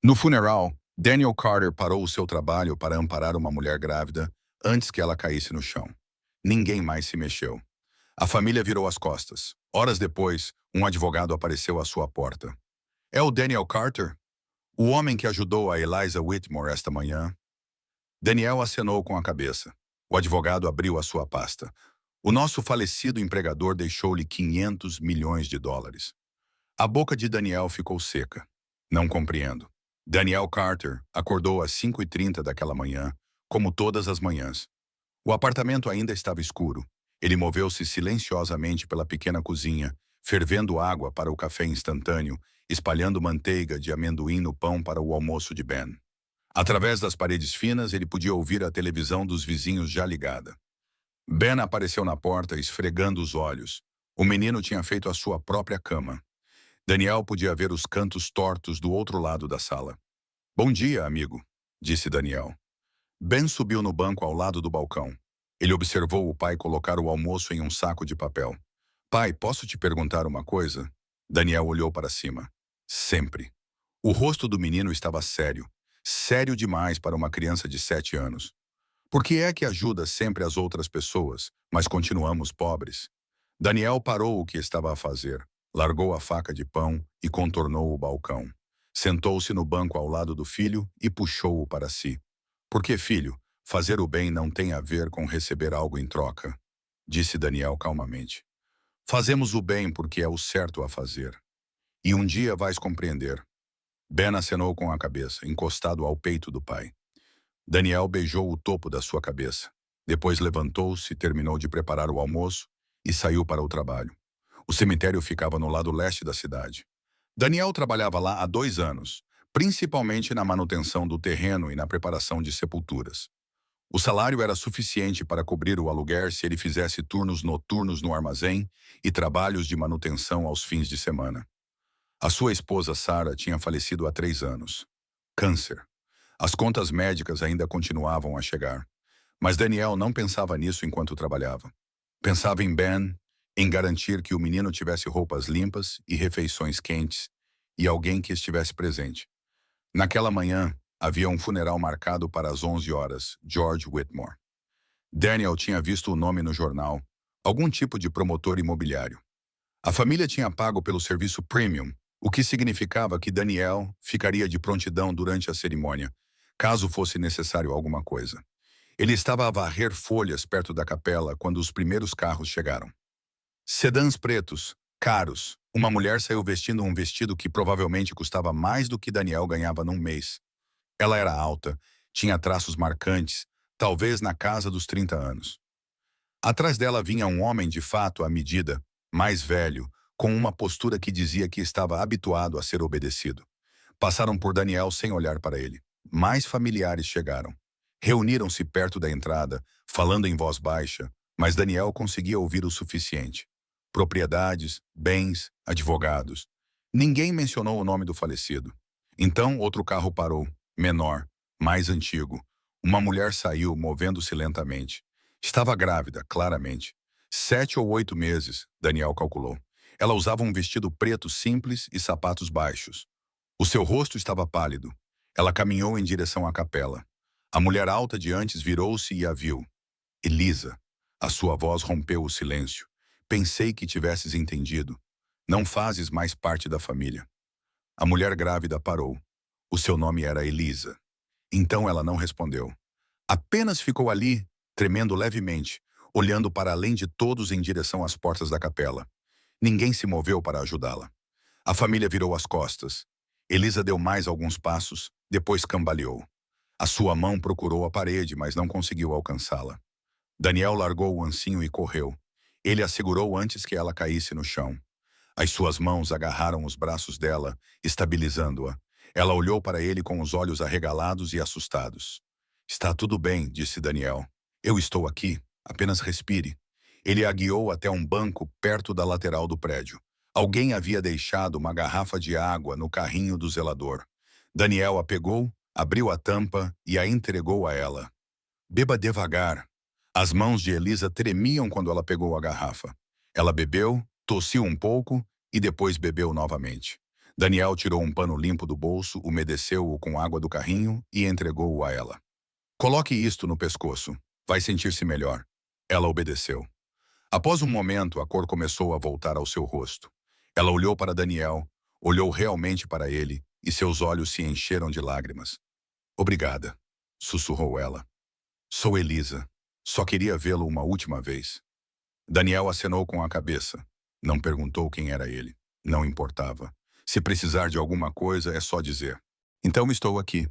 No funeral, Daniel Carter parou o seu trabalho para amparar uma mulher grávida antes que ela caísse no chão. Ninguém mais se mexeu. A família virou as costas. Horas depois, um advogado apareceu à sua porta. É o Daniel Carter? O homem que ajudou a Eliza Whitmore esta manhã? Daniel acenou com a cabeça. O advogado abriu a sua pasta. O nosso falecido empregador deixou-lhe 500 milhões de dólares. A boca de Daniel ficou seca. Não compreendo. Daniel Carter acordou às 5h30 daquela manhã, como todas as manhãs. O apartamento ainda estava escuro. Ele moveu-se silenciosamente pela pequena cozinha, fervendo água para o café instantâneo, espalhando manteiga de amendoim no pão para o almoço de Ben. Através das paredes finas, ele podia ouvir a televisão dos vizinhos já ligada. Ben apareceu na porta, esfregando os olhos. O menino tinha feito a sua própria cama. Daniel podia ver os cantos tortos do outro lado da sala. Bom dia, amigo, disse Daniel. Ben subiu no banco ao lado do balcão. Ele observou o pai colocar o almoço em um saco de papel. Pai, posso te perguntar uma coisa? Daniel olhou para cima. Sempre. O rosto do menino estava sério. Sério demais para uma criança de 7 anos. Por que é que ajuda sempre as outras pessoas, mas continuamos pobres? Daniel parou o que estava a fazer, largou a faca de pão e contornou o balcão. Sentou-se no banco ao lado do filho e puxou-o para si. Porque, filho, fazer o bem não tem a ver com receber algo em troca, disse Daniel calmamente. Fazemos o bem porque é o certo a fazer. E um dia vais compreender. Ben acenou com a cabeça, encostado ao peito do pai. Daniel beijou o topo da sua cabeça. Depois levantou-se, terminou de preparar o almoço e saiu para o trabalho. O cemitério ficava no lado leste da cidade. Daniel trabalhava lá há 2 anos, principalmente na manutenção do terreno e na preparação de sepulturas. O salário era suficiente para cobrir o aluguer se ele fizesse turnos noturnos no armazém e trabalhos de manutenção aos fins de semana. A sua esposa Sarah tinha falecido há 3 anos. Câncer. As contas médicas ainda continuavam a chegar. Mas Daniel não pensava nisso enquanto trabalhava. Pensava em Ben, em garantir que o menino tivesse roupas limpas e refeições quentes, e alguém que estivesse presente. Naquela manhã, havia um funeral marcado para as 11 horas, George Whitmore. Daniel tinha visto o nome no jornal, algum tipo de promotor imobiliário. A família tinha pago pelo serviço premium, o que significava que Daniel ficaria de prontidão durante a cerimônia, caso fosse necessário alguma coisa. Ele estava a varrer folhas perto da capela quando os primeiros carros chegaram. Sedãs pretos, caros. Uma mulher saiu vestindo um vestido que provavelmente custava mais do que Daniel ganhava num mês. Ela era alta, tinha traços marcantes, talvez na casa dos 30 anos. Atrás dela vinha um homem de fato à medida, mais velho, com uma postura que dizia que estava habituado a ser obedecido. Passaram por Daniel sem olhar para ele. Mais familiares chegaram. Reuniram-se perto da entrada, falando em voz baixa, mas Daniel conseguia ouvir o suficiente. Propriedades, bens, advogados. Ninguém mencionou o nome do falecido. Então outro carro parou, menor, mais antigo. Uma mulher saiu, movendo-se lentamente. Estava grávida, claramente. 7 ou 8 meses, Daniel calculou. Ela usava um vestido preto simples e sapatos baixos. O seu rosto estava pálido. Ela caminhou em direção à capela. A mulher alta de antes virou-se e a viu. Elisa. A sua voz rompeu o silêncio. Pensei que tivesses entendido. Não fazes mais parte da família. A mulher grávida parou. O seu nome era Elisa. Então ela não respondeu. Apenas ficou ali, tremendo levemente, olhando para além de todos em direção às portas da capela. Ninguém se moveu para ajudá-la. A família virou as costas. Elisa deu mais alguns passos, depois cambaleou. A sua mão procurou a parede, mas não conseguiu alcançá-la. Daniel largou o ancinho e correu. Ele a segurou antes que ela caísse no chão. As suas mãos agarraram os braços dela, estabilizando-a. Ela olhou para ele com os olhos arregalados e assustados. Está tudo bem, disse Daniel. Eu estou aqui. Apenas respire. Ele a guiou até um banco perto da lateral do prédio. Alguém havia deixado uma garrafa de água no carrinho do zelador. Daniel a pegou, abriu a tampa e a entregou a ela. Beba devagar. As mãos de Elisa tremiam quando ela pegou a garrafa. Ela bebeu, tossiu um pouco e depois bebeu novamente. Daniel tirou um pano limpo do bolso, umedeceu-o com água do carrinho e entregou-o a ela. Coloque isto no pescoço. Vai sentir-se melhor. Ela obedeceu. Após um momento, a cor começou a voltar ao seu rosto. Ela olhou para Daniel, olhou realmente para ele, e seus olhos se encheram de lágrimas. Obrigada, sussurrou ela. Sou Elisa. Só queria vê-lo uma última vez. Daniel acenou com a cabeça. Não perguntou quem era ele. Não importava. Se precisar de alguma coisa, é só dizer. Então estou aqui.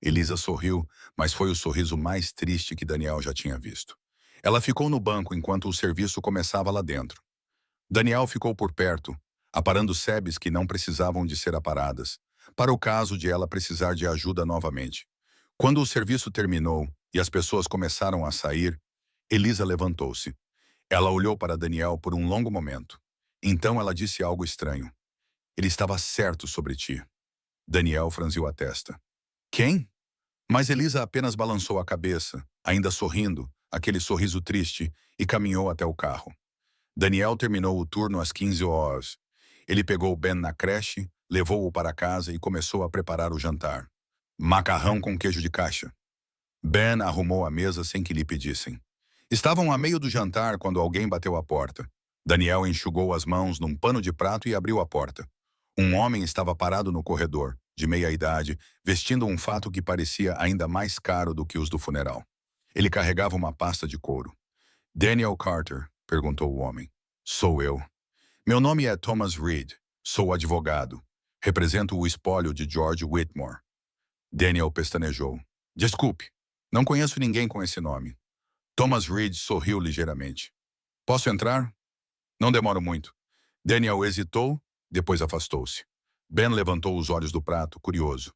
Elisa sorriu, mas foi o sorriso mais triste que Daniel já tinha visto. Ela ficou no banco enquanto o serviço começava lá dentro. Daniel ficou por perto, aparando sebes que não precisavam de ser aparadas, para o caso de ela precisar de ajuda novamente. Quando o serviço terminou e as pessoas começaram a sair, Elisa levantou-se. Ela olhou para Daniel por um longo momento. Então ela disse algo estranho. Ele estava certo sobre ti. Daniel franziu a testa. Quem? Mas Elisa apenas balançou a cabeça, ainda sorrindo, aquele sorriso triste, e caminhou até o carro. Daniel terminou o turno às 15 horas. Ele pegou Ben na creche, levou-o para casa e começou a preparar o jantar. Macarrão com queijo de caixa. Ben arrumou a mesa sem que lhe pedissem. Estavam a meio do jantar quando alguém bateu à porta. Daniel enxugou as mãos num pano de prato e abriu a porta. Um homem estava parado no corredor, de meia-idade, vestindo um fato que parecia ainda mais caro do que os do funeral. Ele carregava uma pasta de couro. Daniel Carter, perguntou o homem. Sou eu. Meu nome é Thomas Reed. Sou advogado. Represento o espólio de George Whitmore. Daniel pestanejou. Desculpe, não conheço ninguém com esse nome. Thomas Reed sorriu ligeiramente. Posso entrar? Não demoro muito. Daniel hesitou, depois afastou-se. Ben levantou os olhos do prato, curioso.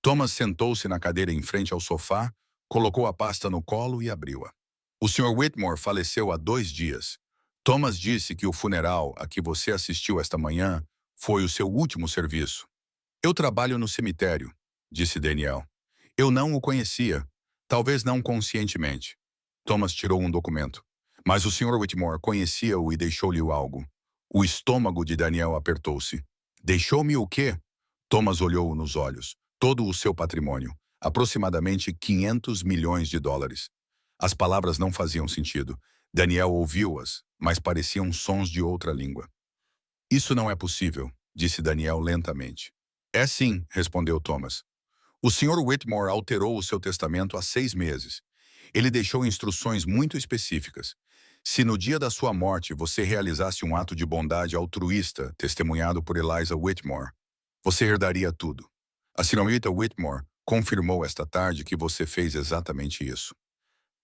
Thomas sentou-se na cadeira em frente ao sofá, colocou a pasta no colo e abriu-a. O Sr. Whitmore faleceu há 2 dias. Thomas disse que o funeral a que você assistiu esta manhã foi o seu último serviço. Eu trabalho no cemitério, disse Daniel. Eu não o conhecia, talvez não conscientemente. Thomas tirou um documento. Mas o Sr. Whitmore conhecia-o e deixou-lhe algo. O estômago de Daniel apertou-se. Deixou-me o quê? Thomas olhou-o nos olhos. Todo o seu patrimônio, aproximadamente 500 milhões de dólares. As palavras não faziam sentido. Daniel ouviu-as, mas pareciam sons de outra língua. Isso não é possível, disse Daniel lentamente. É sim, respondeu Thomas. O Sr. Whitmore alterou o seu testamento há 6 meses. Ele deixou instruções muito específicas. Se no dia da sua morte você realizasse um ato de bondade altruísta, testemunhado por Eliza Whitmore, você herdaria tudo. A senhorita Whitmore confirmou esta tarde que você fez exatamente isso.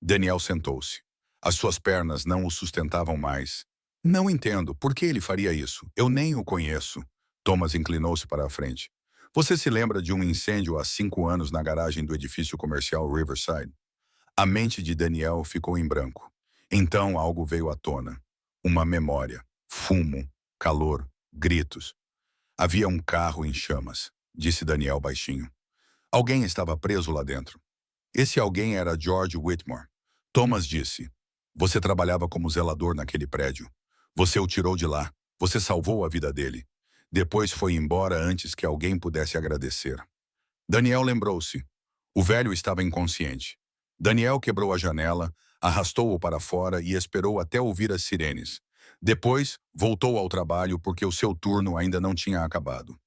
Daniel sentou-se. As suas pernas não o sustentavam mais. Não entendo. Por que ele faria isso? Eu nem o conheço. Thomas inclinou-se para a frente. Você se lembra de um incêndio há 5 anos na garagem do edifício comercial Riverside? A mente de Daniel ficou em branco. Então algo veio à tona. Uma memória. Fumo, calor, gritos. Havia um carro em chamas, disse Daniel baixinho. Alguém estava preso lá dentro. Esse alguém era George Whitmore. Thomas disse. Você trabalhava como zelador naquele prédio. Você o tirou de lá. Você salvou a vida dele. Depois foi embora antes que alguém pudesse agradecer. Daniel lembrou-se. O velho estava inconsciente. Daniel quebrou a janela, arrastou-o para fora e esperou até ouvir as sirenes. Depois, voltou ao trabalho porque o seu turno ainda não tinha acabado.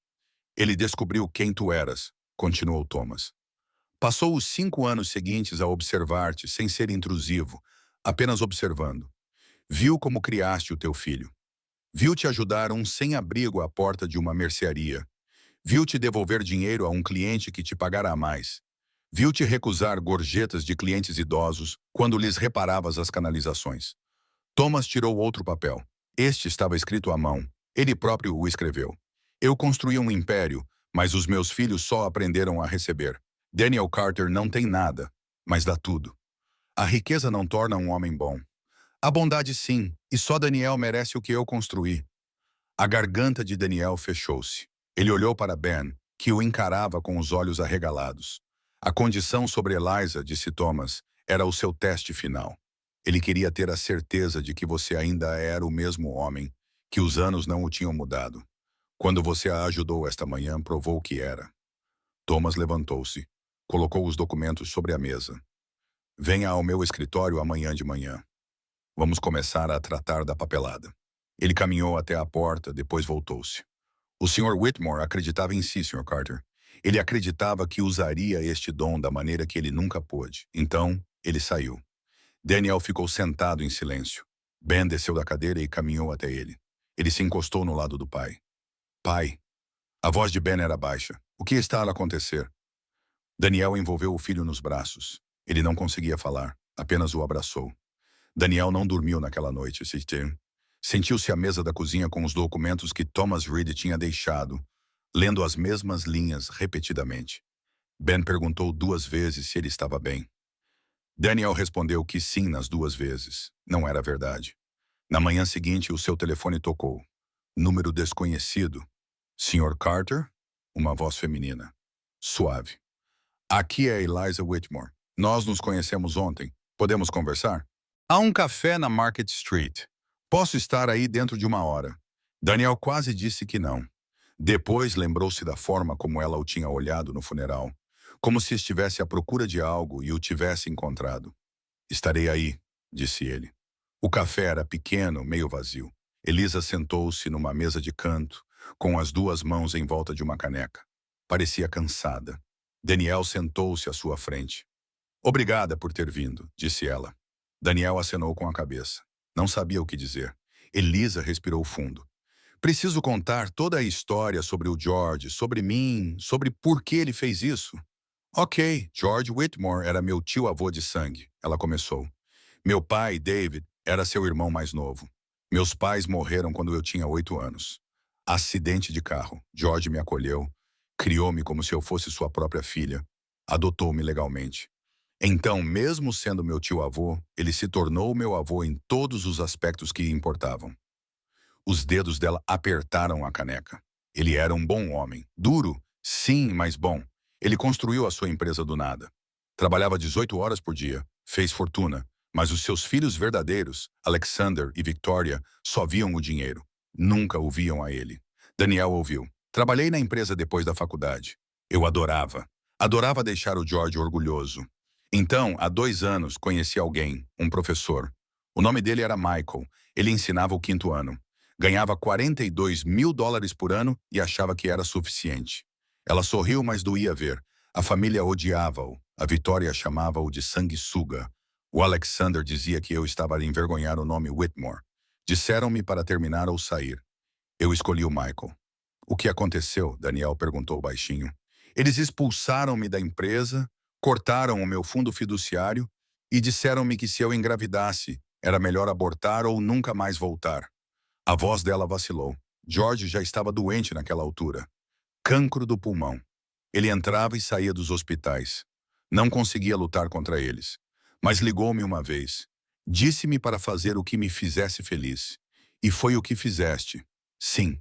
Ele descobriu quem tu eras, continuou Thomas. Passou os 5 anos seguintes a observar-te sem ser intrusivo, apenas observando. Viu como criaste o teu filho. Viu-te ajudar um sem-abrigo à porta de uma mercearia. Viu-te devolver dinheiro a um cliente que te pagará mais. Viu-te recusar gorjetas de clientes idosos quando lhes reparavas as canalizações. Thomas tirou outro papel. Este estava escrito à mão. Ele próprio o escreveu. Eu construí um império, mas os meus filhos só aprenderam a receber. Daniel Carter não tem nada, mas dá tudo. A riqueza não torna um homem bom. A bondade sim, e só Daniel merece o que eu construí. A garganta de Daniel fechou-se. Ele olhou para Ben, que o encarava com os olhos arregalados. A condição sobre Eliza, disse Thomas, era o seu teste final. Ele queria ter a certeza de que você ainda era o mesmo homem, que os anos não o tinham mudado. Quando você a ajudou esta manhã, provou o que era. Thomas levantou-se, colocou os documentos sobre a mesa. Venha ao meu escritório amanhã de manhã. Vamos começar a tratar da papelada. Ele caminhou até a porta, depois voltou-se. O Sr. Whitmore acreditava em si, Sr. Carter. Ele acreditava que usaria este dom da maneira que ele nunca pôde. Então, ele saiu. Daniel ficou sentado em silêncio. Ben desceu da cadeira e caminhou até ele. Ele se encostou no lado do pai. Pai. A voz de Ben era baixa. O que está a acontecer? Daniel envolveu o filho nos braços. Ele não conseguia falar, apenas o abraçou. Daniel não dormiu naquela noite, sentiu-se à mesa da cozinha com os documentos que Thomas Reed tinha deixado, lendo as mesmas linhas repetidamente. Ben perguntou 2 vezes se ele estava bem. Daniel respondeu que sim nas 2 vezes. Não era verdade. Na manhã seguinte, o seu telefone tocou. Número desconhecido. Sr. Carter? Uma voz feminina. Suave. Aqui é Eliza Whitmore. Nós nos conhecemos ontem. Podemos conversar? Há um café na Market Street. Posso estar aí dentro de 1 hora. Daniel quase disse que não. Depois lembrou-se da forma como ela o tinha olhado no funeral, como se estivesse à procura de algo e o tivesse encontrado. Estarei aí, disse ele. O café era pequeno, meio vazio. Eliza sentou-se numa mesa de canto, com as 2 mãos em volta de uma caneca. Parecia cansada. Daniel sentou-se à sua frente. Obrigada por ter vindo, disse ela. Daniel acenou com a cabeça. Não sabia o que dizer. Eliza respirou fundo. Preciso contar toda a história sobre o George, sobre mim, sobre por que ele fez isso. Ok, George Whitmore era meu tio-avô de sangue, ela começou. Meu pai, David, era seu irmão mais novo. Meus pais morreram quando eu tinha 8 anos. Acidente de carro. George me acolheu, criou-me como se eu fosse sua própria filha, adotou-me legalmente. Então, mesmo sendo meu tio-avô, ele se tornou meu avô em todos os aspectos que importavam. Os dedos dela apertaram a caneca. Ele era um bom homem. Duro, sim, mas bom. Ele construiu a sua empresa do nada. Trabalhava 18 horas por dia, fez fortuna, mas os seus filhos verdadeiros, Alexander e Victoria, só viam o dinheiro. Nunca o viam a ele. Daniel ouviu. Trabalhei na empresa depois da faculdade. Eu adorava. Adorava deixar o George orgulhoso. Então, há 2 anos, conheci alguém, um professor. O nome dele era Michael. Ele ensinava o 5º ano. Ganhava $42.000 por ano e achava que era suficiente. Ela sorriu, mas doía ver. A família odiava-o. A Vitória chamava-o de sanguessuga. O Alexander dizia que eu estava a envergonhar o nome Whitmore. Disseram-me para terminar ou sair. Eu escolhi o Michael. O que aconteceu? Daniel perguntou baixinho. Eles expulsaram-me da empresa, cortaram o meu fundo fiduciário e disseram-me que se eu engravidasse, era melhor abortar ou nunca mais voltar. A voz dela vacilou. George já estava doente naquela altura. Cancro do pulmão. Ele entrava e saía dos hospitais. Não conseguia lutar contra eles. Mas ligou-me uma vez. Disse-me para fazer o que me fizesse feliz. E foi o que fizeste. Sim.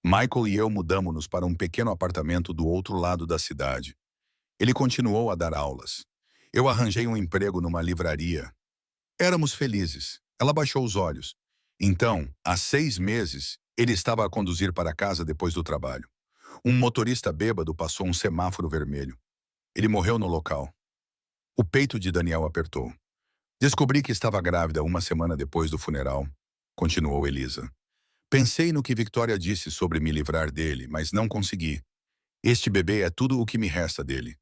Michael e eu mudamos-nos para um pequeno apartamento do outro lado da cidade. Ele continuou a dar aulas. Eu arranjei um emprego numa livraria. Éramos felizes. Ela baixou os olhos. Então, há 6 meses, ele estava a conduzir para casa depois do trabalho. Um motorista bêbado passou um semáforo vermelho. Ele morreu no local. O peito de Daniel apertou. Descobri que estava grávida 1 semana depois do funeral, continuou Eliza. Pensei no que Victoria disse sobre me livrar dele, mas não consegui. Este bebê é tudo o que me resta dele.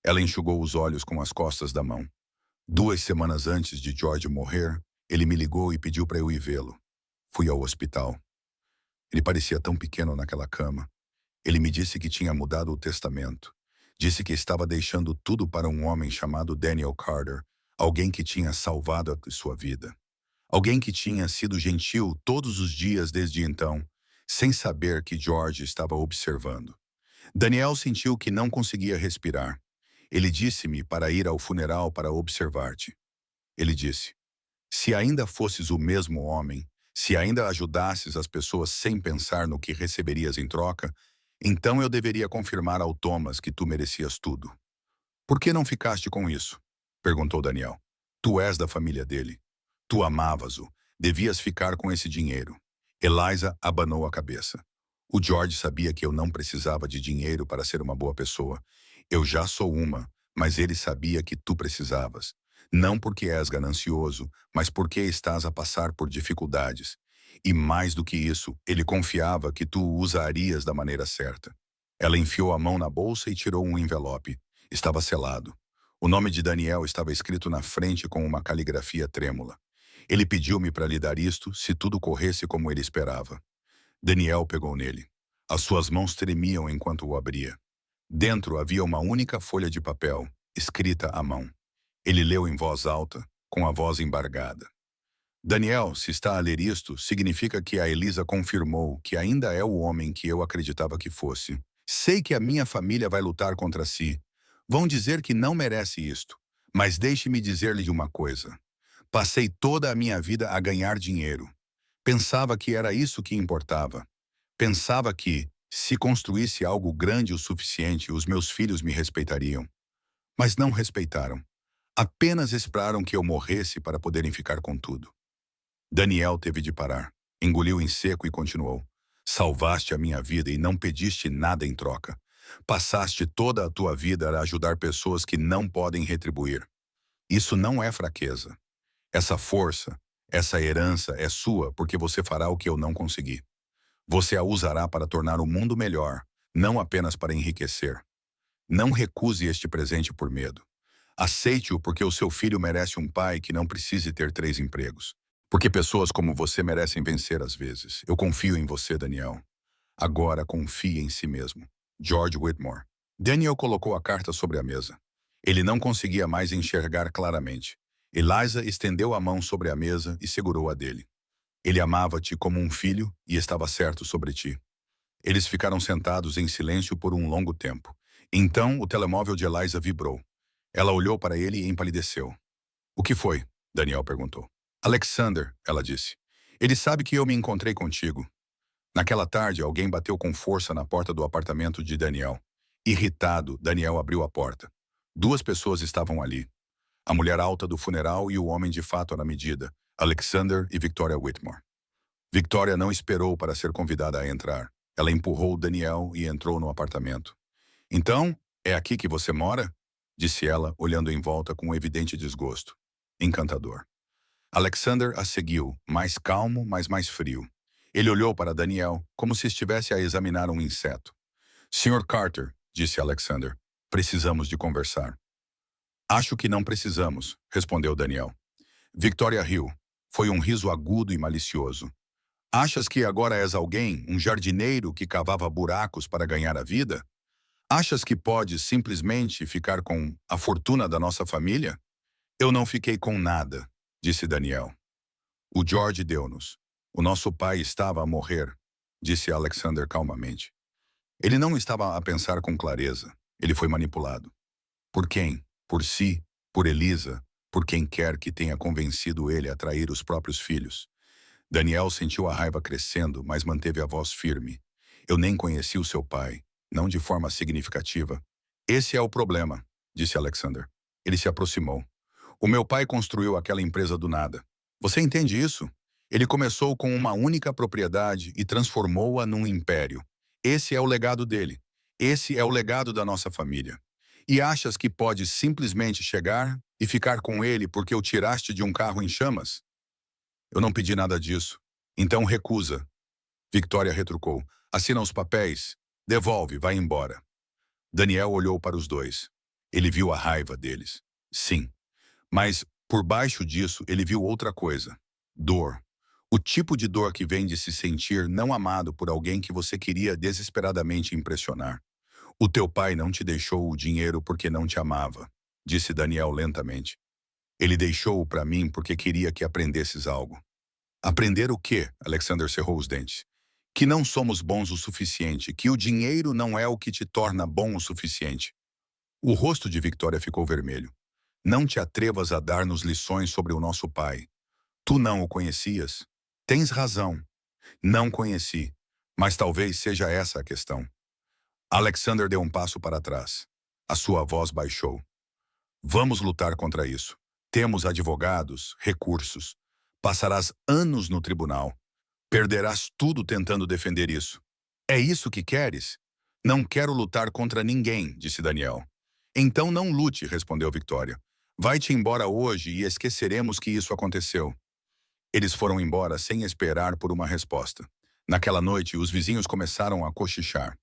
Ela enxugou os olhos com as costas da mão. 2 semanas antes de George morrer, ele me ligou e pediu para eu ir vê-lo. Fui ao hospital. Ele parecia tão pequeno naquela cama. Ele me disse que tinha mudado o testamento. Disse que estava deixando tudo para um homem chamado Daniel Carter, alguém que tinha salvado a sua vida. Alguém que tinha sido gentil todos os dias desde então, sem saber que George estava observando. Daniel sentiu que não conseguia respirar. Ele disse-me para ir ao funeral para observar-te. Ele disse, se ainda fosses o mesmo homem, se ainda ajudasses as pessoas sem pensar no que receberias em troca, então eu deveria confirmar ao Thomas que tu merecias tudo. Por que não ficaste com isso? Perguntou Daniel. Tu és da família dele. Tu amavas-o. Devias ficar com esse dinheiro. Eliza abanou a cabeça. O George sabia que eu não precisava de dinheiro para ser uma boa pessoa. Eu já sou uma, mas ele sabia que tu precisavas. Não porque és ganancioso, mas porque estás a passar por dificuldades. E mais do que isso, ele confiava que tu o usarias da maneira certa. Ela enfiou a mão na bolsa e tirou um envelope. Estava selado. O nome de Daniel estava escrito na frente com uma caligrafia trêmula. Ele pediu-me para lhe dar isto se tudo corresse como ele esperava. Daniel pegou nele. As suas mãos tremiam enquanto o abria. Dentro havia uma única folha de papel, escrita à mão. Ele leu em voz alta, com a voz embargada. Daniel, se está a ler isto, significa que a Elisa confirmou que ainda é o homem que eu acreditava que fosse. Sei que a minha família vai lutar contra si. Vão dizer que não merece isto. Mas deixe-me dizer-lhe de uma coisa. Passei toda a minha vida a ganhar dinheiro. Pensava que era isso que importava. Pensava que, se construísse algo grande o suficiente, os meus filhos me respeitariam. Mas não respeitaram. Apenas esperaram que eu morresse para poderem ficar com tudo. Daniel teve de parar. Engoliu em seco e continuou. Salvaste a minha vida e não pediste nada em troca. Passaste toda a tua vida a ajudar pessoas que não podem retribuir. Isso não é fraqueza. Essa força, essa herança é sua porque você fará o que eu não consegui. Você a usará para tornar o mundo melhor, não apenas para enriquecer. Não recuse este presente por medo. Aceite-o porque o seu filho merece um pai que não precise ter 3 empregos. Porque pessoas como você merecem vencer às vezes. Eu confio em você, Daniel. Agora confie em si mesmo. George Whitmore. Daniel colocou a carta sobre a mesa. Ele não conseguia mais enxergar claramente. Eliza estendeu a mão sobre a mesa e segurou a dele. Ele amava-te como um filho e estava certo sobre ti. Eles ficaram sentados em silêncio por um longo tempo. Então o telemóvel de Eliza vibrou. Ela olhou para ele e empalideceu. O que foi? Daniel perguntou. Alexander, ela disse. Ele sabe que eu me encontrei contigo. Naquela tarde, alguém bateu com força na porta do apartamento de Daniel. Irritado, Daniel abriu a porta. 2 pessoas estavam ali. A mulher alta do funeral e o homem de fato na medida, Alexander e Victoria Whitmore. Victoria não esperou para ser convidada a entrar. Ela empurrou Daniel e entrou no apartamento. Então, é aqui que você mora? Disse ela, olhando em volta com um evidente desgosto. Encantador. Alexander a seguiu, mais calmo, mas mais frio. Ele olhou para Daniel, como se estivesse a examinar um inseto. Sr. Carter, disse Alexander, precisamos de conversar. Acho que não precisamos, respondeu Daniel. Victoria riu. Foi um riso agudo e malicioso. Achas que agora és alguém, um jardineiro que cavava buracos para ganhar a vida? Achas que podes simplesmente ficar com a fortuna da nossa família? Eu não fiquei com nada, disse Daniel. O George deu-nos. O nosso pai estava a morrer, disse Alexander calmamente. Ele não estava a pensar com clareza. Ele foi manipulado. Por quem? Por si? Por Elisa? Por quem quer que tenha convencido ele a trair os próprios filhos? Daniel sentiu a raiva crescendo, mas manteve a voz firme. Eu nem conheci o seu pai, não de forma significativa. Esse é o problema, disse Alexander. Ele se aproximou. O meu pai construiu aquela empresa do nada. Você entende isso? Ele começou com uma única propriedade e transformou-a num império. Esse é o legado dele. Esse é o legado da nossa família. E achas que pode simplesmente chegar e ficar com ele porque o tiraste de um carro em chamas? Eu não pedi nada disso. Então recusa. Victoria retrucou. Assina os papéis. Devolve, vai embora. Daniel olhou para os dois. Ele viu a raiva deles. Sim. Mas, por baixo disso, ele viu outra coisa. Dor. O tipo de dor que vem de se sentir não amado por alguém que você queria desesperadamente impressionar. O teu pai não te deixou o dinheiro porque não te amava, disse Daniel lentamente. Ele deixou-o para mim porque queria que aprendesses algo. Aprender o quê? Alexander cerrou os dentes. Que não somos bons o suficiente, que o dinheiro não é o que te torna bom o suficiente. O rosto de Victoria ficou vermelho. Não te atrevas a dar-nos lições sobre o nosso pai. Tu não o conhecias? Tens razão. Não conheci, mas talvez seja essa a questão. Alexander deu um passo para trás. A sua voz baixou. Vamos lutar contra isso. Temos advogados, recursos. Passarás anos no tribunal. Perderás tudo tentando defender isso. É isso que queres? Não quero lutar contra ninguém, disse Daniel. Então não lute, respondeu Victoria. Vai-te embora hoje e esqueceremos que isso aconteceu. Eles foram embora sem esperar por uma resposta. Naquela noite, os vizinhos começaram a cochichar.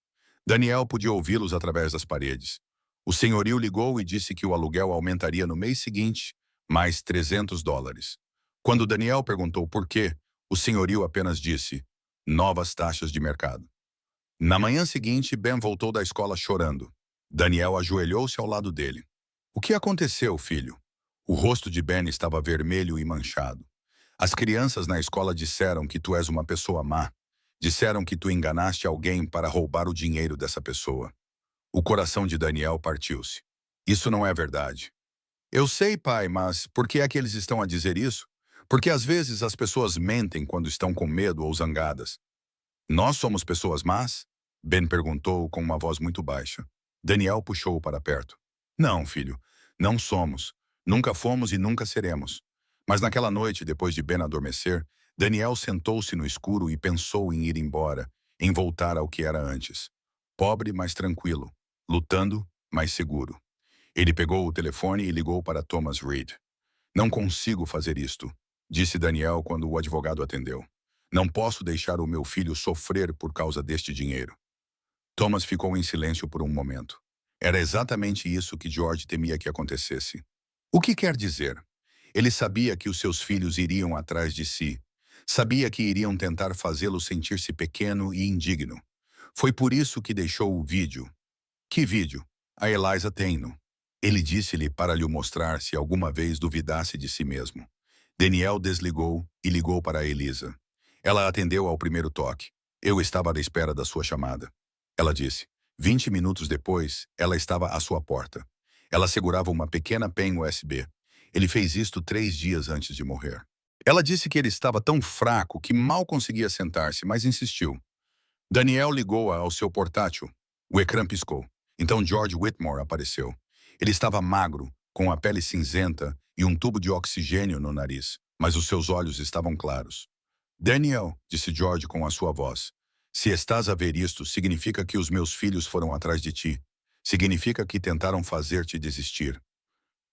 Daniel podia ouvi-los através das paredes. O senhorio ligou e disse que o aluguel aumentaria no mês seguinte, mais $300. Quando Daniel perguntou por quê, o senhorio apenas disse, novas taxas de mercado. Na manhã seguinte, Ben voltou da escola chorando. Daniel ajoelhou-se ao lado dele. O que aconteceu, filho? O rosto de Ben estava vermelho e manchado. As crianças na escola disseram que tu és uma pessoa má. Disseram que tu enganaste alguém para roubar o dinheiro dessa pessoa. O coração de Daniel partiu-se. Isso não é verdade. Eu sei, pai, mas por que é que eles estão a dizer isso? Porque às vezes as pessoas mentem quando estão com medo ou zangadas. Nós somos pessoas más? Ben perguntou com uma voz muito baixa. Daniel puxou-o para perto. Não, filho, não somos. Nunca fomos e nunca seremos. Mas naquela noite, depois de Ben adormecer, Daniel sentou-se no escuro e pensou em ir embora, em voltar ao que era antes. Pobre, mas tranquilo. Lutando, mas seguro. Ele pegou o telefone e ligou para Thomas Reed. Não consigo fazer isto, disse Daniel quando o advogado atendeu. Não posso deixar o meu filho sofrer por causa deste dinheiro. Thomas ficou em silêncio por um momento. Era exatamente isso que George temia que acontecesse. O que quer dizer? Ele sabia que os seus filhos iriam atrás de si. Sabia que iriam tentar fazê-lo sentir-se pequeno e indigno. Foi por isso que deixou o vídeo. Que vídeo? A Eliza tem-no. Ele disse-lhe para lhe mostrar se alguma vez duvidasse de si mesmo. Daniel desligou e ligou para a Elisa. Ela atendeu ao primeiro toque. Eu estava à espera da sua chamada. Ela disse. 20 minutos depois, ela estava à sua porta. Ela segurava uma pequena pen USB. Ele fez isto 3 dias antes de morrer. Ela disse que ele estava tão fraco que mal conseguia sentar-se, mas insistiu. Daniel ligou-a ao seu portátil. O ecrã piscou. Então George Whitmore apareceu. Ele estava magro, com a pele cinzenta e um tubo de oxigênio no nariz, mas os seus olhos estavam claros. Daniel, disse George com a sua voz, se estás a ver isto, significa que os meus filhos foram atrás de ti. Significa que tentaram fazer-te desistir.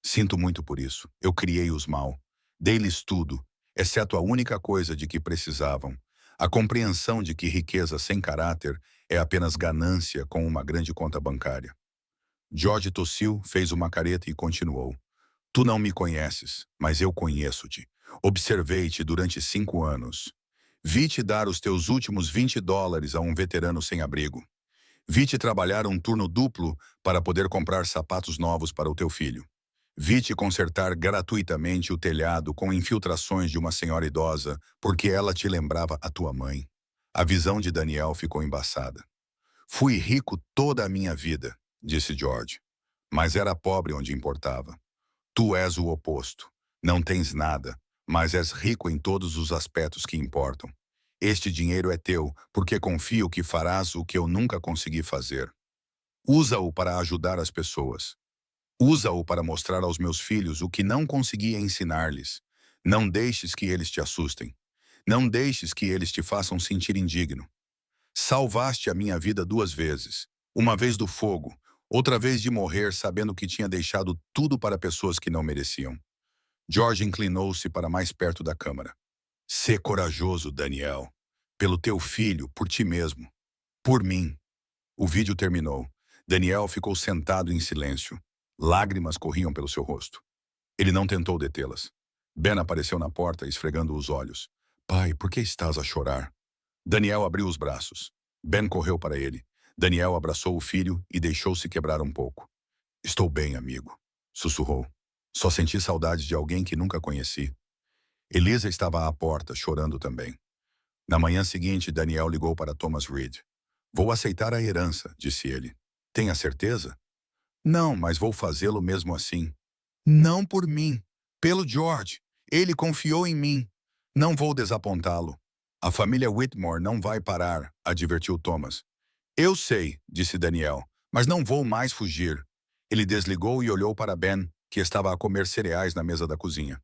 Sinto muito por isso. Eu criei-os mal. Dei-lhes tudo, exceto a única coisa de que precisavam. A compreensão de que riqueza sem caráter é apenas ganância com uma grande conta bancária. George tossiu, fez uma careta e continuou. Tu não me conheces, mas eu conheço-te. Observei-te durante 5 anos. Vi-te dar os teus últimos $20 a um veterano sem abrigo. Vi-te trabalhar um turno duplo para poder comprar sapatos novos para o teu filho. Vi-te consertar gratuitamente o telhado com infiltrações de uma senhora idosa porque ela te lembrava a tua mãe. A visão de Daniel ficou embaçada. Fui rico toda a minha vida, disse George, mas era pobre onde importava. Tu és o oposto. Não tens nada, mas és rico em todos os aspectos que importam. Este dinheiro é teu, porque confio que farás o que eu nunca consegui fazer. Usa-o para ajudar as pessoas. Usa-o para mostrar aos meus filhos o que não conseguia ensinar-lhes. Não deixes que eles te assustem. Não deixes que eles te façam sentir indigno. Salvaste a minha vida 2 vezes. Uma vez do fogo, outra vez de morrer sabendo que tinha deixado tudo para pessoas que não mereciam. George inclinou-se para mais perto da câmara. Sê corajoso, Daniel. Pelo teu filho, por ti mesmo. Por mim. O vídeo terminou. Daniel ficou sentado em silêncio. Lágrimas corriam pelo seu rosto. Ele não tentou detê-las. Ben apareceu na porta, esfregando os olhos. Pai, por que estás a chorar? Daniel abriu os braços. Ben correu para ele. Daniel abraçou o filho e deixou-se quebrar um pouco. Estou bem, amigo, sussurrou. Só senti saudade de alguém que nunca conheci. Elisa estava à porta, chorando também. Na manhã seguinte, Daniel ligou para Thomas Reed. Vou aceitar a herança, disse ele. Tenha certeza? Não, mas vou fazê-lo mesmo assim. Não por mim. Pelo George. Ele confiou em mim. Não vou desapontá-lo. A família Whitmore não vai parar, advertiu Thomas. Eu sei, disse Daniel, mas não vou mais fugir. Ele desligou e olhou para Ben, que estava a comer cereais na mesa da cozinha.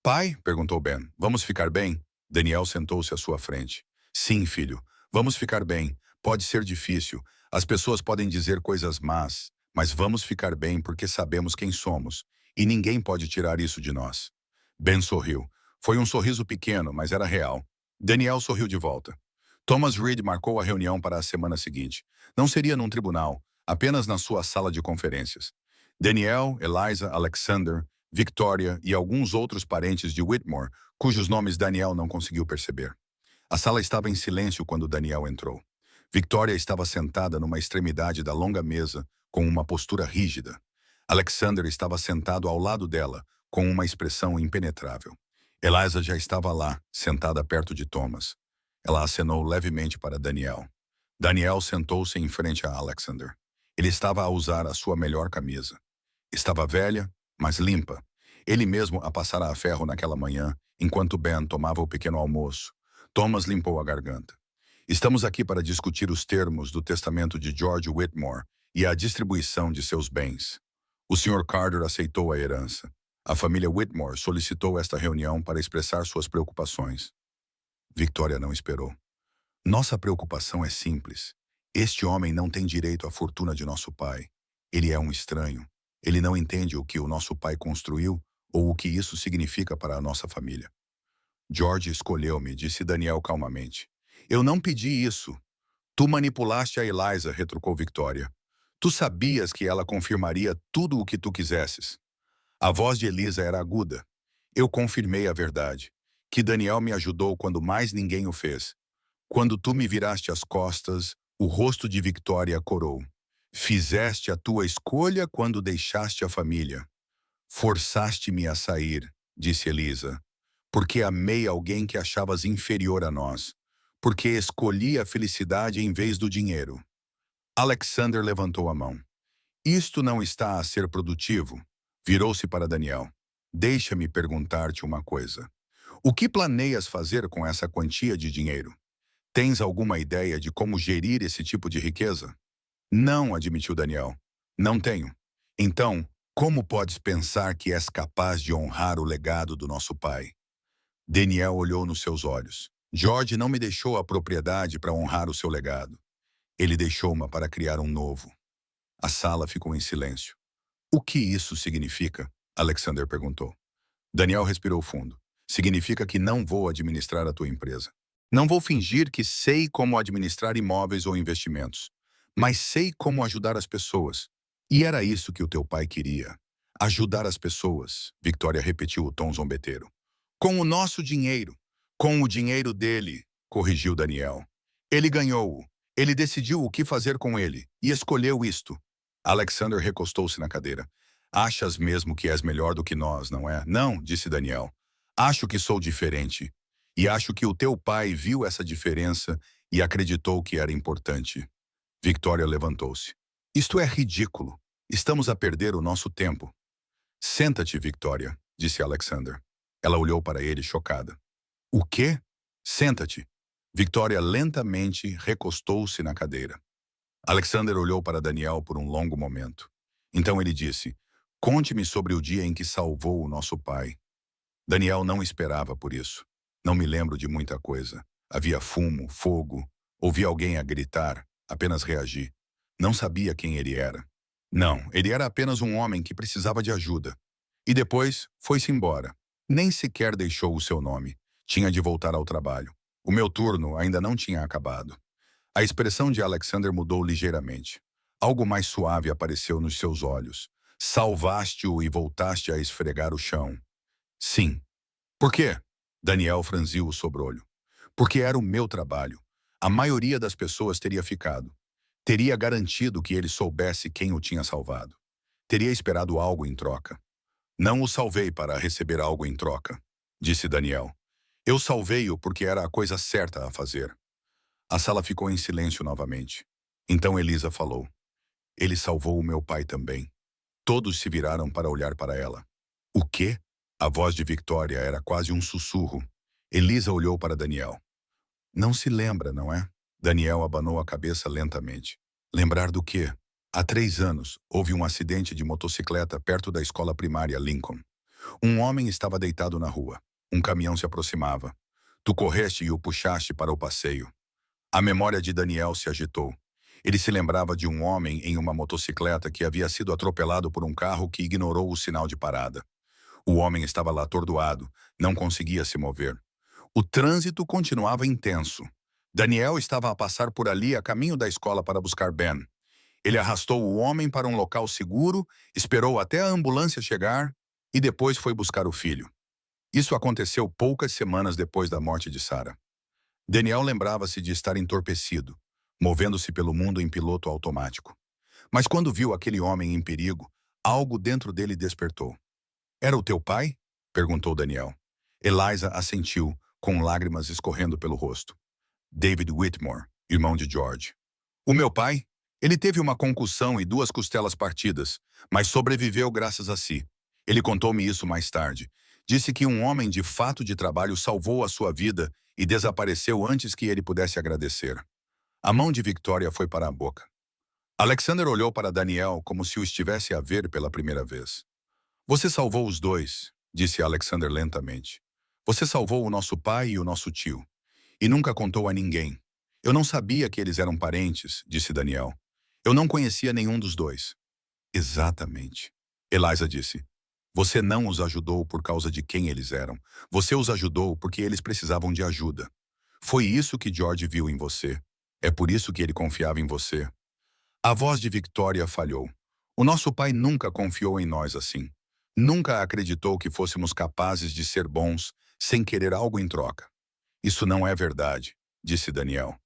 Pai, perguntou Ben, vamos ficar bem? Daniel sentou-se à sua frente. Sim, filho, vamos ficar bem, Pode ser difícil, as pessoas podem dizer coisas más, mas vamos ficar bem porque sabemos quem somos, e ninguém pode tirar isso de nós. Ben sorriu. Foi um sorriso pequeno, mas era real. Daniel sorriu de volta. Thomas Reed marcou a reunião para a semana seguinte. Não seria num tribunal, apenas na sua sala de conferências. Daniel, Eliza, Alexander, Victoria e alguns outros parentes de Whitmore, cujos nomes Daniel não conseguiu perceber. A sala estava em silêncio quando Daniel entrou. Victoria estava sentada numa extremidade da longa mesa, com uma postura rígida. Alexander estava sentado ao lado dela, com uma expressão impenetrável. Eliza já estava lá, sentada perto de Thomas. Ela acenou levemente para Daniel. Daniel sentou-se em frente a Alexander. Ele estava a usar a sua melhor camisa. Estava velha, mas limpa. Ele mesmo a passara a ferro naquela manhã, enquanto Ben tomava o pequeno almoço. Thomas limpou a garganta. Estamos aqui para discutir os termos do testamento de George Whitmore e a distribuição de seus bens. O Sr. Carter aceitou a herança. A família Whitmore solicitou esta reunião para expressar suas preocupações. Victoria não esperou. Nossa preocupação é simples. Este homem não tem direito à fortuna de nosso pai. Ele é um estranho. Ele não entende o que o nosso pai construiu ou o que isso significa para a nossa família. George escolheu-me, disse Daniel calmamente. Eu não pedi isso. Tu manipulaste a Eliza, retrucou Victoria. Tu sabias que ela confirmaria tudo o que tu quisesses. A voz de Eliza era aguda. Eu confirmei a verdade, que Daniel me ajudou quando mais ninguém o fez. Quando tu me viraste as costas, o rosto de Victoria corou. Fizeste a tua escolha quando deixaste a família. Forçaste-me a sair, disse Eliza, porque amei alguém que achavas inferior a nós, porque escolhi a felicidade em vez do dinheiro. Alexander levantou a mão. Isto não está a ser produtivo. Virou-se para Daniel. Deixa-me perguntar-te uma coisa. O que planeias fazer com essa quantia de dinheiro? Tens alguma ideia de como gerir esse tipo de riqueza? Não, admitiu Daniel. Não tenho. Então, como podes pensar que és capaz de honrar o legado do nosso pai? Daniel olhou nos seus olhos. George não me deixou a propriedade para honrar o seu legado. Ele deixou-me para criar um novo. A sala ficou em silêncio. O que isso significa? Alexander perguntou. Daniel respirou fundo. Significa que não vou administrar a tua empresa. Não vou fingir que sei como administrar imóveis ou investimentos, mas sei como ajudar as pessoas. E era isso que o teu pai queria. Ajudar as pessoas, Victoria repetiu o tom zombeteiro. Com o nosso dinheiro. Com o dinheiro dele, corrigiu Daniel. Ele ganhou-o. Ele decidiu o que fazer com ele e escolheu isto. Alexander recostou-se na cadeira. Achas mesmo que és melhor do que nós, não é? Não, disse Daniel. Acho que sou diferente. E acho que o teu pai viu essa diferença e acreditou que era importante. Victoria levantou-se. Isto é ridículo. Estamos a perder o nosso tempo. Senta-te, Victoria, disse Alexander. Ela olhou para ele chocada. O quê? Senta-te. Victoria lentamente recostou-se na cadeira. Alexander olhou para Daniel por um longo momento. Então ele disse, conte-me sobre o dia em que salvou o nosso pai. Daniel não esperava por isso. Não me lembro de muita coisa. Havia fumo, fogo. Ouvi alguém a gritar. Apenas reagi. Não sabia quem ele era. Não, ele era apenas um homem que precisava de ajuda. E depois foi-se embora. Nem sequer deixou o seu nome. Tinha de voltar ao trabalho. O meu turno ainda não tinha acabado. A expressão de Alexander mudou ligeiramente. Algo mais suave apareceu nos seus olhos. Salvaste-o e voltaste a esfregar o chão. Sim. Por quê? Daniel franziu o sobrolho. Porque era o meu trabalho. A maioria das pessoas teria ficado. Teria garantido que ele soubesse quem o tinha salvado. Teria esperado algo em troca. Não o salvei para receber algo em troca, disse Daniel. Eu salvei-o porque era a coisa certa a fazer. A sala ficou em silêncio novamente. Então Eliza falou. Ele salvou o meu pai também. Todos se viraram para olhar para ela. O quê? A voz de Victoria era quase um sussurro. Eliza olhou para Daniel. Não se lembra, não é? Daniel abanou a cabeça lentamente. Lembrar do quê? Há 3 anos, houve um acidente de motocicleta perto da escola primária Lincoln. Um homem estava deitado na rua. Um caminhão se aproximava. Tu correste e o puxaste para o passeio. A memória de Daniel se agitou. Ele se lembrava de um homem em uma motocicleta que havia sido atropelado por um carro que ignorou o sinal de parada. O homem estava lá atordoado, não conseguia se mover. O trânsito continuava intenso. Daniel estava a passar por ali a caminho da escola para buscar Ben. Ele arrastou o homem para um local seguro, esperou até a ambulância chegar e depois foi buscar o filho. Isso aconteceu poucas semanas depois da morte de Sarah. Daniel lembrava-se de estar entorpecido, movendo-se pelo mundo em piloto automático. Mas quando viu aquele homem em perigo, algo dentro dele despertou. "Era o teu pai?" perguntou Daniel. Eliza assentiu, com lágrimas escorrendo pelo rosto. "David Whitmore, irmão de George." "O meu pai? Ele teve uma concussão e 2 costelas partidas, mas sobreviveu graças a si. Ele contou-me isso mais tarde. Disse que um homem de fato de trabalho salvou a sua vida e desapareceu antes que ele pudesse agradecer." A mão de Victoria foi para a boca. Alexander olhou para Daniel como se o estivesse a ver pela primeira vez. "Você salvou os dois", disse Alexander lentamente. "Você salvou o nosso pai e o nosso tio. E nunca contou a ninguém. Eu não sabia que eles eram parentes", disse Daniel. "Eu não conhecia nenhum dos dois." "Exatamente." Eliza disse. "Você não os ajudou por causa de quem eles eram. Você os ajudou porque eles precisavam de ajuda. Foi isso que George viu em você. É por isso que ele confiava em você." A voz de Victoria falhou. "O nosso pai nunca confiou em nós assim. Nunca acreditou que fôssemos capazes de ser bons sem querer algo em troca." "Isso não é verdade", disse Daniel.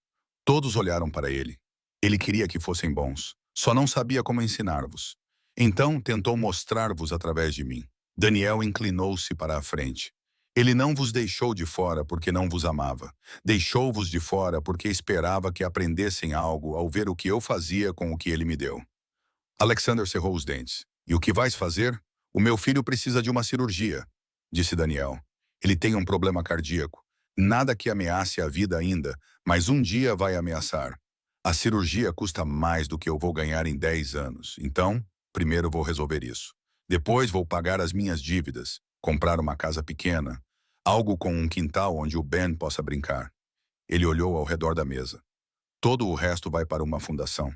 Todos olharam para ele. Ele queria que fossem bons, só não sabia como ensinar-vos. Então tentou mostrar-vos através de mim. Daniel inclinou-se para a frente. "Ele não vos deixou de fora porque não vos amava. Deixou-vos de fora porque esperava que aprendessem algo ao ver o que eu fazia com o que ele me deu." Alexander cerrou os dentes. "E o que vais fazer? O meu filho precisa de uma cirurgia", disse Daniel. "Ele tem um problema cardíaco. Nada que ameace a vida ainda, mas um dia vai ameaçar. A cirurgia custa mais do que eu vou ganhar em 10 anos. Então, primeiro vou resolver isso. Depois vou pagar as minhas dívidas, comprar uma casa pequena, algo com um quintal onde o Ben possa brincar." Ele olhou ao redor da mesa. "Todo o resto vai para uma fundação.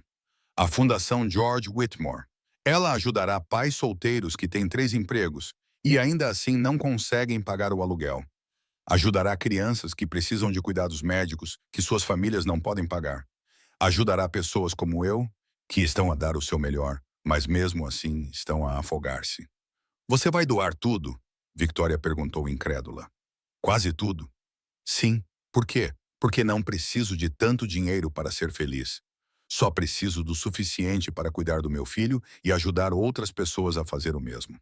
A Fundação George Whitmore. Ela ajudará pais solteiros que têm 3 empregos e ainda assim não conseguem pagar o aluguel. Ajudará crianças que precisam de cuidados médicos que suas famílias não podem pagar. Ajudará pessoas como eu, que estão a dar o seu melhor, mas mesmo assim estão a afogar-se." "Você vai doar tudo?" Victoria perguntou incrédula. "Quase tudo." "Sim. Por quê?" "Porque não preciso de tanto dinheiro para ser feliz. Só preciso do suficiente para cuidar do meu filho e ajudar outras pessoas a fazer o mesmo."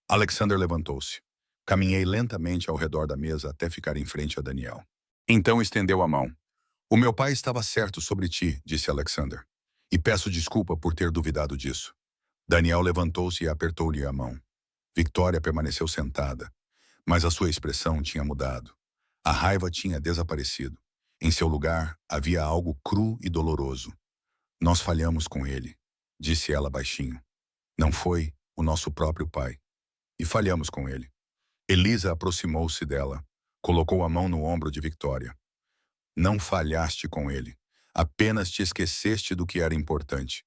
Alexander levantou-se. Caminhei lentamente ao redor da mesa até ficar em frente a Daniel. Então estendeu a mão. "O meu pai estava certo sobre ti", disse Alexander. "E peço desculpa por ter duvidado disso." Daniel levantou-se e apertou-lhe a mão. Victoria permaneceu sentada, mas a sua expressão tinha mudado. A raiva tinha desaparecido. Em seu lugar, havia algo cru e doloroso. "Nós falhamos com ele", disse ela baixinho. "Não foi o nosso próprio pai. E falhamos com ele." Eliza aproximou-se dela, colocou a mão no ombro de Victoria. "Não falhaste com ele. Apenas te esqueceste do que era importante.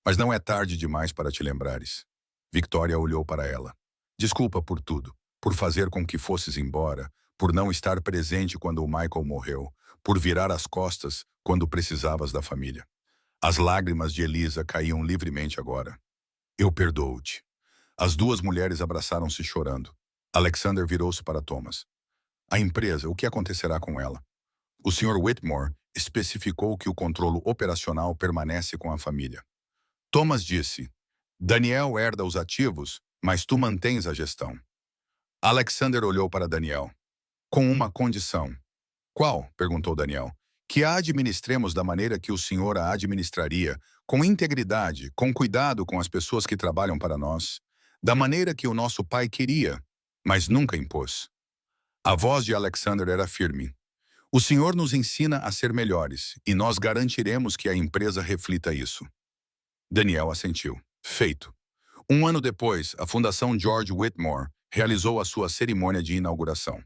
Mas não é tarde demais para te lembrares." Victoria olhou para ela. "Desculpa por tudo, por fazer com que fosses embora, por não estar presente quando o Michael morreu, por virar as costas quando precisavas da família." As lágrimas de Eliza caíam livremente agora. "Eu perdoo-te." As 2 mulheres abraçaram-se chorando. Alexander virou-se para Thomas. "A empresa, o que acontecerá com ela?" O Sr. Whitmore especificou que o controle operacional permanece com a família. Thomas disse: "Daniel herda os ativos, mas tu mantens a gestão." Alexander olhou para Daniel. "Com uma condição." "Qual?" perguntou Daniel. "Que a administremos da maneira que o senhor a administraria, com integridade, com cuidado com as pessoas que trabalham para nós, da maneira que o nosso pai queria, mas nunca impôs." A voz de Alexander era firme. "O senhor nos ensina a ser melhores, e nós garantiremos que a empresa reflita isso." Daniel assentiu. "Feito." 1 ano depois, a Fundação George Whitmore realizou a sua cerimônia de inauguração.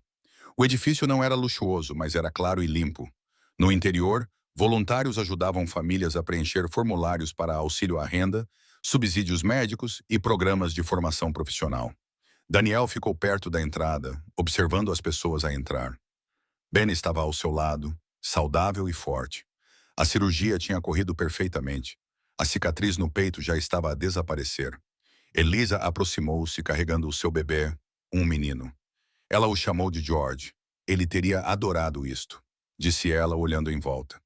O edifício não era luxuoso, mas era claro e limpo. No interior, voluntários ajudavam famílias a preencher formulários para auxílio à renda, subsídios médicos e programas de formação profissional. Daniel ficou perto da entrada, observando as pessoas a entrar. Ben estava ao seu lado, saudável e forte. A cirurgia tinha corrido perfeitamente. A cicatriz no peito já estava a desaparecer. Elisa aproximou-se carregando o seu bebê, um menino. Ela o chamou de George. Ele teria adorado isto, disse ela olhando em volta.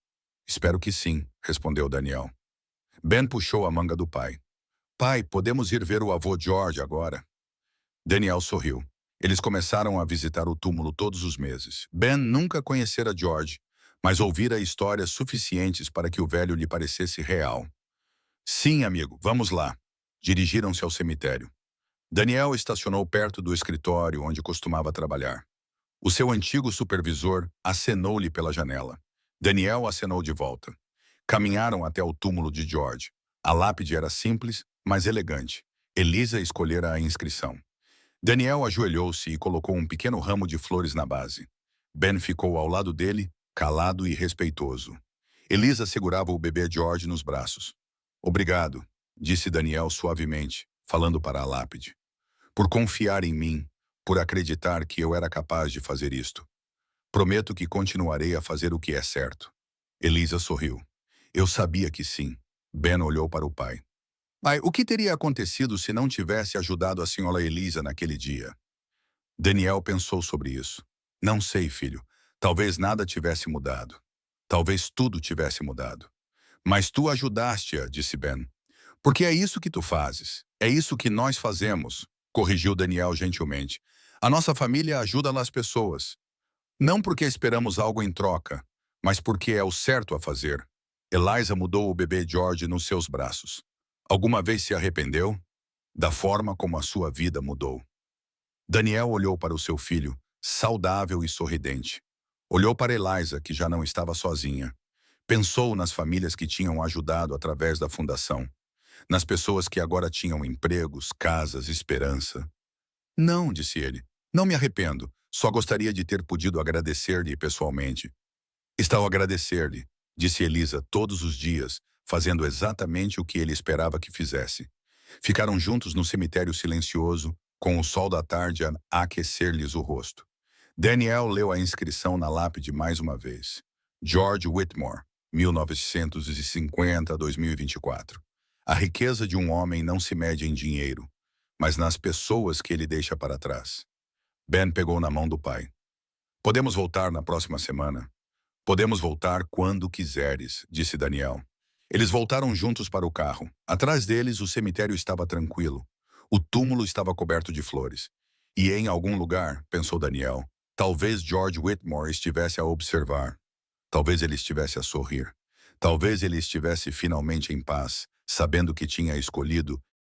Espero que sim, respondeu Daniel. Ben puxou a manga do pai. Pai, podemos ir ver o avô George agora? Daniel sorriu. Eles começaram a visitar o túmulo todos os meses. Ben nunca conhecera George, mas ouvira histórias suficientes para que o velho lhe parecesse real. Sim, amigo, vamos lá. Dirigiram-se ao cemitério. Daniel estacionou perto do escritório onde costumava trabalhar. O seu antigo supervisor acenou-lhe pela janela. Daniel acenou de volta. Caminharam até o túmulo de George. A lápide era simples, mas elegante. Elisa escolhera a inscrição. Daniel ajoelhou-se e colocou um pequeno ramo de flores na base. Ben ficou ao lado dele, calado e respeitoso. Elisa segurava o bebê George nos braços. Obrigado, disse Daniel suavemente, falando para a lápide. Por confiar em mim, por acreditar que eu era capaz de fazer isto. Prometo que continuarei a fazer o que é certo. Elisa sorriu. Eu sabia que sim. Ben olhou para o pai. Pai, o que teria acontecido se não tivesse ajudado a senhora Elisa naquele dia? Daniel pensou sobre isso. Não sei, filho. Talvez nada tivesse mudado. Talvez tudo tivesse mudado. Mas tu ajudaste-a, disse Ben. Porque é isso que tu fazes. É isso que nós fazemos, corrigiu Daniel gentilmente. A nossa família ajuda as pessoas. Não porque esperamos algo em troca, mas porque é o certo a fazer. Eliza mudou o bebê George nos seus braços. Alguma vez se arrependeu? Da forma como a sua vida mudou. Daniel olhou para o seu filho, saudável e sorridente. Olhou para Eliza, que já não estava sozinha. Pensou nas famílias que tinham ajudado através da fundação. Nas pessoas que agora tinham empregos, casas, esperança. Não, disse ele. Não me arrependo. Só gostaria de ter podido agradecer-lhe pessoalmente. Estou a agradecer-lhe, disse Elisa todos os dias, fazendo exatamente o que ele esperava que fizesse. Ficaram juntos no cemitério silencioso, com o sol da tarde a aquecer-lhes o rosto. Daniel leu a inscrição na lápide mais uma vez. George Whitmore, 1950 a 2024. A riqueza de um homem não se mede em dinheiro, mas nas pessoas que ele deixa para trás. Ben pegou na mão do pai. Podemos voltar na próxima semana? Podemos voltar quando quiseres, disse Daniel. Eles voltaram juntos para o carro. Atrás deles, o cemitério estava tranquilo. O túmulo estava coberto de flores. E em algum lugar, pensou Daniel, talvez George Whitmore estivesse a observar. Talvez ele estivesse a sorrir. Talvez ele estivesse finalmente em paz, sabendo que tinha escolhido